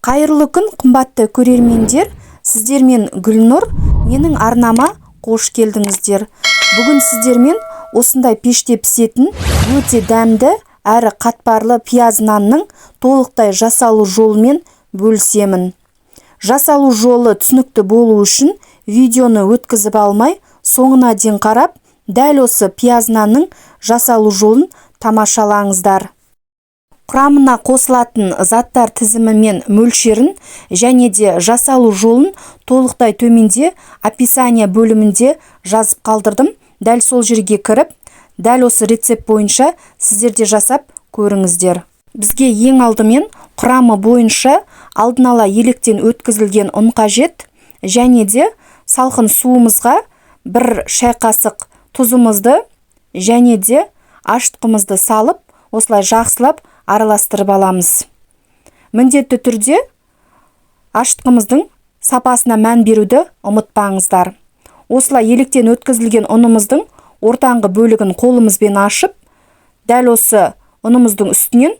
Қайырлы күн, қымбатты көрермендер, сіздермен Гүлнұр, менің арнама қош келдіңіздер. Бүгін сіздермен осындай пеште пісетін өте дәмді әрі қатпарлы пияз нанның толықтай жасалу жолымен бөлісемін. Жасалу жолы түсінікті болу үшін видеоны өткізіп алмай, соңына дейін қарап, дәл осы пияз нанның жасалу жолын тамашалаңыздар. Құрамына қосылатын заттар тізімі мен мөлшерін және де жасалу жолын толықтай төменде описание бөлімінде жазып қалдырдым. Дәл сол жерге кіріп, дәл осы рецепт бойынша сіздерде жасап көріңіздер. Бізге ең алдымен құрамы бойынша алдын ала електен өткізілген ұн қажет, және де салқын суымызға 1 шай қасық тұзымызды және де ашытқымызды салып, осылай жақсылап араластырып аламыз. Міндетті түрде ашытқымыздың сапасына мән беруді ұмытпаңыздар. Осылай електен өткізілген ұнымыздың ортаңғы бөлігін қолымызбен ашып, дәл осы ұнымыздың үстінен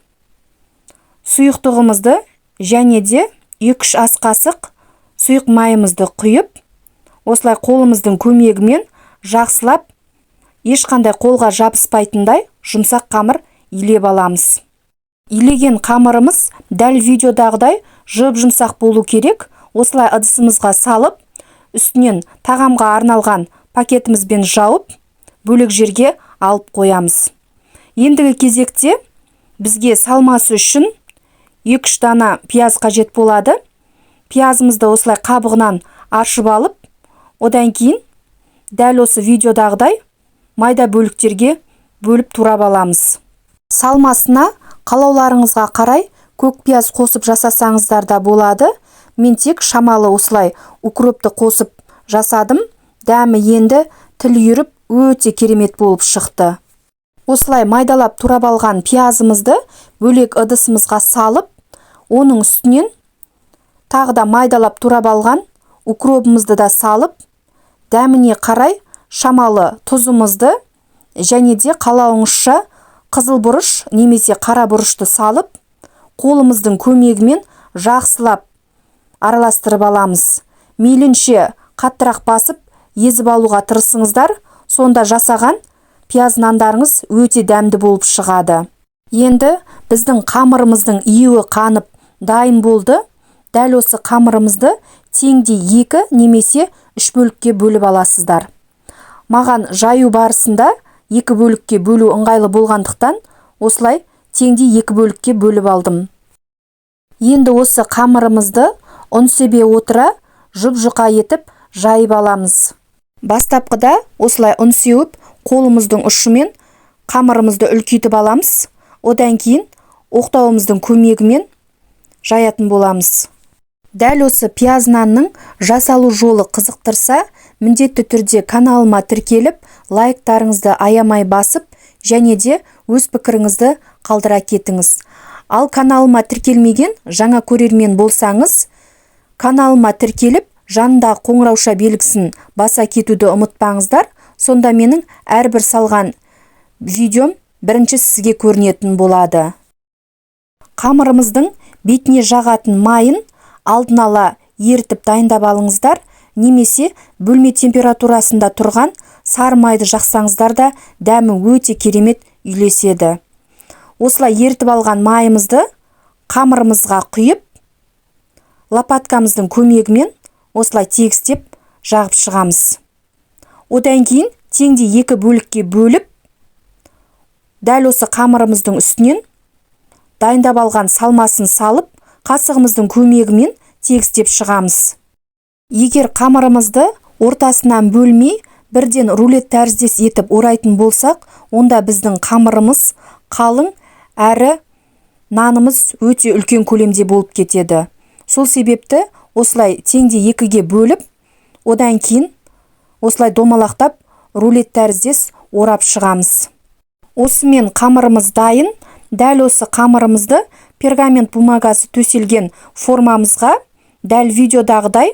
сұйықтығымызды және де 2-3 ас қасық сұйық майымызды құйып, осылай қолымыздың көмегімен жақсылап, ешқандай қолға жабыспайтындай жұмсақ қамыр илеп аламыз. Илеген қамырымыз дәл видеодағыдай жып-жұмсақ болу керек. Осылай ыдысымызға салып, үстінен тағамға арналған пакетімізбен жауып, бөлек жерге алып қоямыз. Ендігі кезекте бізге салмасы үшін 2-3 дана пияз қажет болады. Пиязымызды осылай қабығынан аршып алып, одан кейін дәл осы видеодағыдай майда бөліктерге бөліп турап аламыз. Салмасына қалауларыңызға қарай көк пияз қосып жасасаңыздар да болады. Мен тек шамалы осылай укропты қосып жасадым. Дәмі енді тіл үйіріп өте керемет болып шықты. Осылай майдалап турап алған пиязымызды бөлек ыдысымызға салып, оның үстінен тағы да майдалап турап алған укробымызды да салып, дәміне қарай шамалы тұзымызды және де қалауыңызша қызыл бұрыш немесе қара бұрышты салып, қолымыздың көмегімен жақсылап араластырып аламыз. Мейлінше қаттырақ басып, езіп алуға тырысыңыздар, сонда жасаған пияз нандарыңыз өте дәмді болып шығады. Енді біздің қамырымыздың июі қанып дайын болды. Дәл осы қамырымызды теңдей 2 немесе 3 бөлікке бөліп аласыздар. Маған жаю барысында 2 бөлікке бөлу ыңғайлы болғандықтан, осылай теңдей 2 бөлікке бөліп алдым. Енді осы қамырымызды ұн себе отыра жұп-жұқа етіп жайып аламыз. Бастапқыда осылай ұн сеуіп, қолымыздың ұшымен қамырымызды үлкейтіп аламыз. Одан кейін оқтауымыздың көмегімен жаятын боламыз. Дәл осы пияз нанның жасалу жолы қызықтырса, міндетті түрде каналыма тіркеліп, лайктарыңызды аямай басып, және де өз пікіріңізді қалдыра кетіңіз. Ал каналыма тіркелмеген жаңа көрермен болсаңыз, каналыма тіркеліп, жанында қоңырауша белгісін баса кетуді ұмытпаңыздар. Сонда менің әрбір салған видеом бірінші сізге көрінетін болады. Қамырымыздың бетіне жағатын майын алдын ала ерітіп дайындап алыңыздар, немесе бөлме температурасында тұрған сары майды жақсаңыздар да дәмі өте керемет үйлеседі. Осылай ерітіп алған майымызды қамырымызға құйып, лопаткамыздың көмегімен осылай тегістеп жағып шығамыз. Одан кейін теңдей 2 бөлікке бөліп, дәл осы қамырымыздың үстінен дайындап алған салмасын салып, қасығымыздың көмегімен тегістеп шығамыз. Егер қамырымызды ортасынан бөлмей, бірден рулет тәріздес етіп орайтын болсақ, онда біздің қамырымыз қалың әрі нанымыз өте үлкен көлемде болып кетеді. Сол себепті осылай теңдей 2-ге бөліп, одан кейін осылай домалақтап рулет тәріздес орап шығамыз. Осымен қамырымыз дайын. Дәл осы қамырымызды пергамент бумагасы төселген формамызға дәл видеодағыдай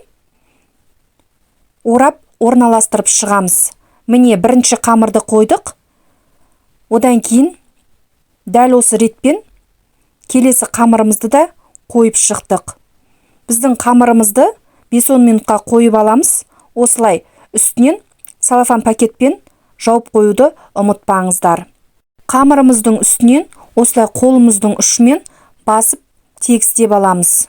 орап орналастырып шығамыз. Міне бірінші қамырды қойдық. Одан кейін дәл осы ретпен келесі қамырымызды да қойып шықтық. Біздің қамырымызды 5-10 минутқа қойып аламыз. Осылай үстінен салафан пакетпен жауып қоюды ұмытпаңыздар. Қамырымыздың үстінен осылай қолымыздың ұшымен басып тегістеп аламыз.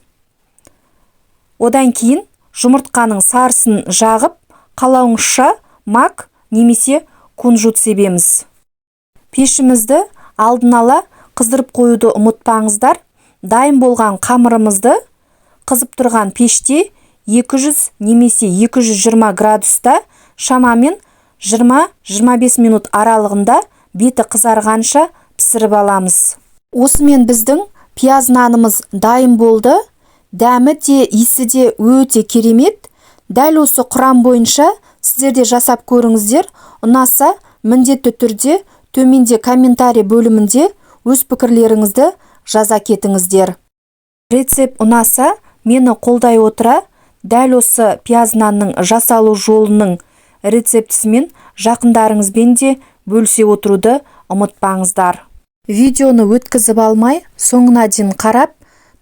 Одан кейін жұмыртқаның сарысын жағып, қалауыңызша мак немесе кунжут себеміз. Пешімізді алдын ала қыздырып қоюды ұмытпаңыздар. Дайын болған қамырымызды қызып тұрған пеште 200 немесе 220 градуста шамамен 20-25 минут аралығында беті қызарғанша пісіріп аламыз. Осымен біздің пияз нанымыз дайын болды. Дәмі де, иісі де өте керемет. Дәл осы құрам бойынша сіздер де жасап көріңіздер. Ұнаса, міндетті түрде төменде комментарий бөлімінде өз пікірлеріңізді жаза кетіңіздер. Рецепт ұнаса, мені қолдай отыра, дәл осы пияз нанның жасалу жолының рецептісімен жақындарыңызбен де бөлісе отыруды ұмытпаңыздар. Видеоны өткізіп алмай, соңына дейін қарап,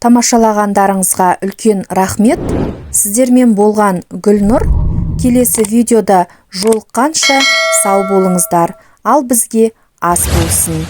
тамашалағандарыңызға үлкен рахмет. Сіздермен болған Гүлнұр. Келесі видеода жолыққанша сау болыңыздар. Ал бізге ас болсын.